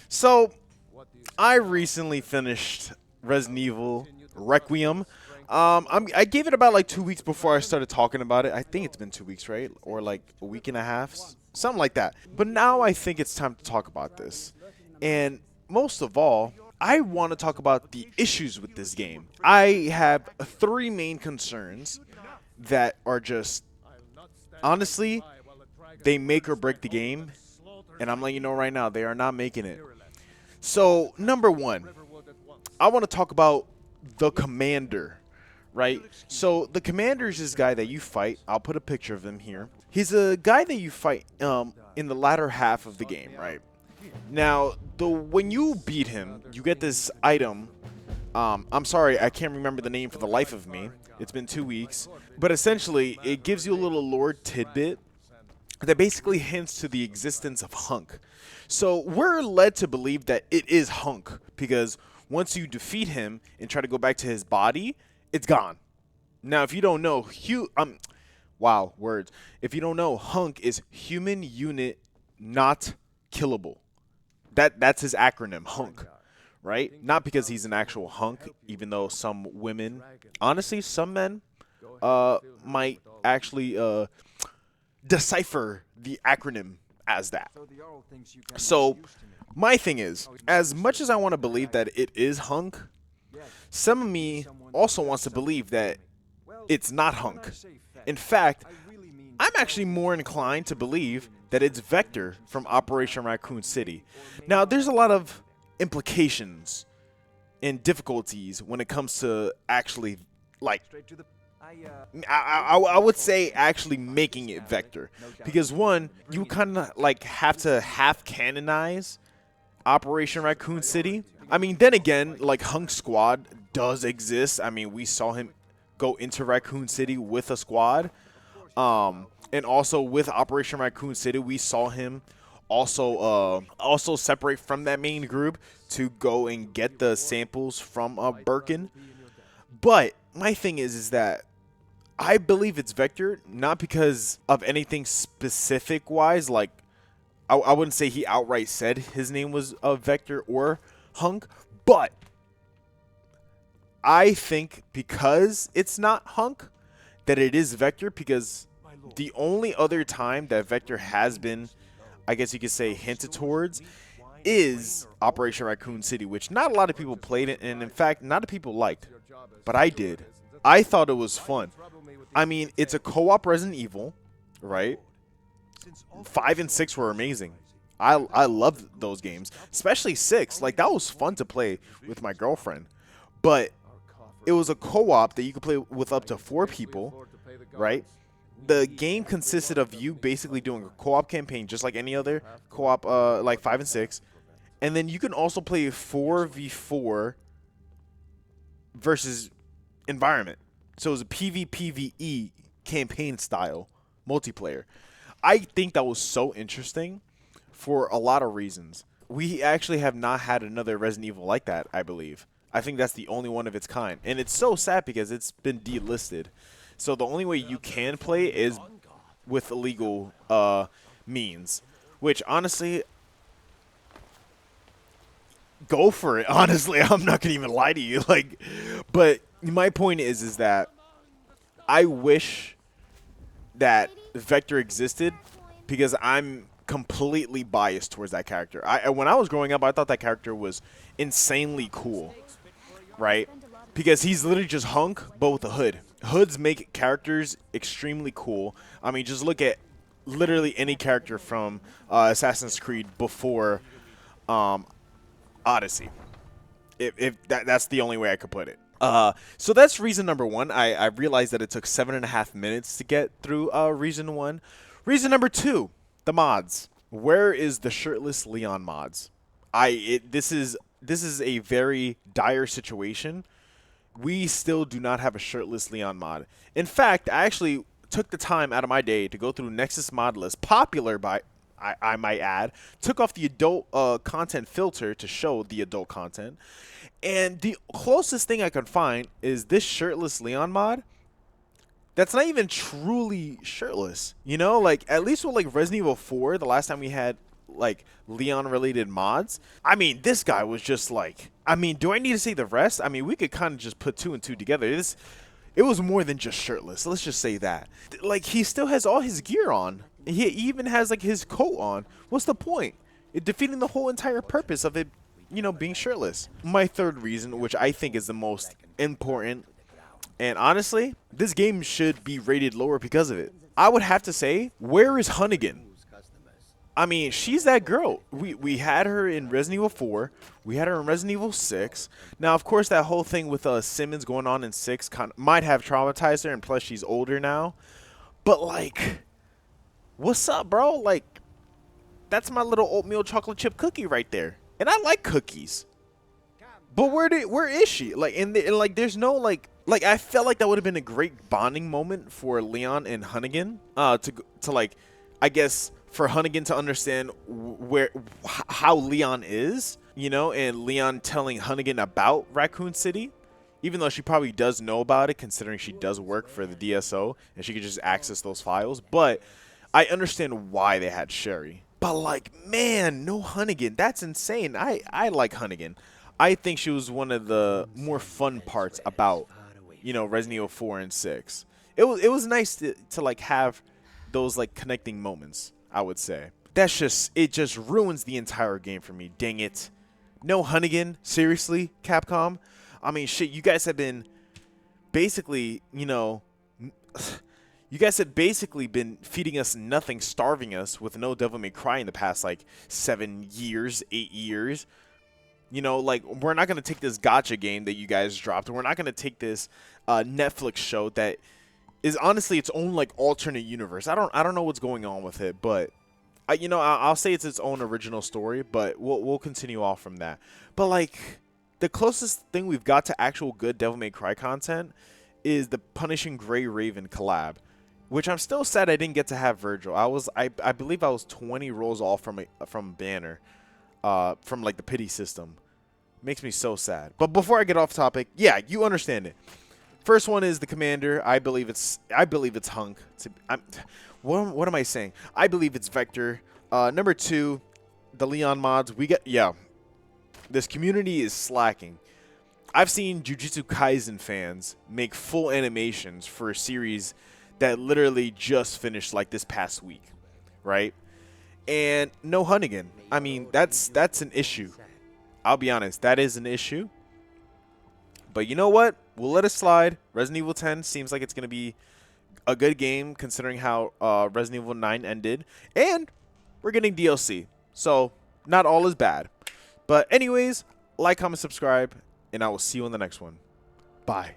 So, I recently finished Resident Evil Requiem. I gave it about like 2 weeks before I started talking about it. I think it's been 2 weeks, right? Or like a week and a half, something like that. But now I think it's time to talk about this. And most of all, I want to talk about the issues with this game. I have three main concerns that are just, honestly, they make or break the game. And I'm letting you know right now, they are not making it. So, number one, I want to talk about the commander, right? So, the commander is this guy that you fight. I'll put a picture of him here. He's a guy that you fight in the latter half of the game, right? Now, when you beat him, you get this item. I'm sorry, I can't remember the name for the life of me. It's been 2 weeks. But essentially, it gives you a little lore tidbit that basically hints to the existence of Hunk. So we're led to believe that it is Hunk because once you defeat him and try to go back to his body, it's gone. Now, if you don't know, wow, words. If you don't know, Hunk is human unit not killable. That's his acronym, Hunk, right? Not because he's an actual hunk, even though some women, honestly, some men might actually decipher the acronym as that. So my thing is, as much as I want to believe that it is Hunk, some of me also wants to believe that it's not Hunk. In fact, I'm actually more inclined to believe that it's Vector from Operation Raccoon City. Now, there's a lot of implications and difficulties when it comes to actually, like, I would say actually making it Vector. Because one, you kind of like have to half canonize Operation Raccoon City. I mean, then again, like Hunk Squad does exist. I mean, we saw him go into Raccoon City with a squad. And also with Operation Raccoon City, we saw him also separate from that main group to go and get the samples from Birkin. But my thing is that I believe it's Vector, not because of anything specific wise. Like, I wouldn't say he outright said his name was Vector or Hunk, but I think because it's not Hunk, that it is Vector, because the only other time that Vector has been, I guess you could say, hinted towards is Operation Raccoon City, which not a lot of people played it, and in fact, not a lot of people liked. But I did. I thought it was fun. I mean, it's a co-op Resident Evil, right? 5 and 6 were amazing. I loved those games, especially 6. Like, that was fun to play with my girlfriend. But it was a co-op that you could play with up to 4 people, right? The game consisted of you basically doing a co-op campaign just like any other co-op like 5 and 6. And then you can also play 4v4 versus environment. So it was a PvPvE campaign style multiplayer. I think that was so interesting for a lot of reasons. We actually have not had another Resident Evil like that, I believe. I think that's the only one of its kind. And it's so sad because it's been delisted. So the only way you can play is with illegal means, which honestly, go for it. Honestly, I'm not gonna even lie to you. Like, but my point is that I wish that Vector existed because I'm completely biased towards that character. When I was growing up, I thought that character was insanely cool, right? Because he's literally just Hunk, but with a hood. Hoods make characters extremely cool. I mean, just look at literally any character from Assassin's Creed before Odyssey. If that's the only way I could put it. So that's reason number one. I realized that it took 7.5 minutes to get through reason one. Reason number two, the mods. Where is the shirtless Leon mods? This is a very dire situation. We still do not have a shirtless Leon mod. In fact, I actually took the time out of my day to go through Nexus mod list, popular by, I might add, took off the adult content filter to show the adult content, and the closest thing I could find is this shirtless Leon mod. That's not even truly shirtless, you know? Like, at least with like Resident Evil 4, the last time we had like Leon related mods. I mean, this guy was just like, I mean, do I need to say the rest? I mean, we could kind of just put two and two together. It was more than just shirtless. Let's just say that. Like, he still has all his gear on. He even has like his coat on. What's the point? It defeating the whole entire purpose of it, you know, being shirtless. My third reason, which I think is the most important, and honestly, this game should be rated lower because of it. I would have to say, where is Hunnigan? I mean, she's that girl. We had her in Resident Evil 4. We had her in Resident Evil 6. Now, of course, that whole thing with Simmons going on in 6 might have traumatized her, and plus she's older now. But, like, what's up, bro? Like, that's my little oatmeal chocolate chip cookie right there. And I like cookies. But where is she? Like, like, there's no, like, I felt like that would have been a great bonding moment for Leon and Hunnigan. To like, I guess, for Hunnigan to understand how Leon is, you know, and Leon telling Hunnigan about Raccoon City, even though she probably does know about it, considering she does work for the DSO and she could just access those files. But I understand why they had Sherry. But, like, man, no Hunnigan. That's insane. I like Hunnigan. I think she was one of the more fun parts about, you know, Resident Evil 4 and 6. It was nice to like have those like connecting moments, I would say. It just ruins the entire game for me. Dang it. No Hunnigan, seriously, Capcom? I mean, shit, you guys have been basically, you know, you guys have basically been feeding us nothing, starving us with no Devil May Cry in the past like 7 years, 8 years. You know, like, we're not going to take this gacha game that you guys dropped. We're not going to take this Netflix show that is honestly its own, like, alternate universe. I don't know what's going on with it, but, you know, I'll say it's its own original story, but we'll continue off from that. But, like, the closest thing we've got to actual good Devil May Cry content is the Punishing Gray Raven collab, which I'm still sad I didn't get to have Virgil. I believe I was 20 rolls off from Banner. From like the pity system. Makes me so sad. But before I get off topic, yeah, you understand it. First one is the commander. I believe it's Hunk. What am I saying? I believe it's Vector. Number 2, the Leon mods. This community is slacking. I've seen Jujutsu Kaisen fans make full animations for a series that literally just finished like this past week, right? And no Hunnigan. I mean, that's an issue. I'll be honest, that is an issue. But you know what? We'll let it slide. Resident Evil 10 seems like it's going to be a good game considering how Resident Evil 9 ended. And we're getting DLC. So, not all is bad. But anyways, like, comment, subscribe, and I will see you on the next one. Bye.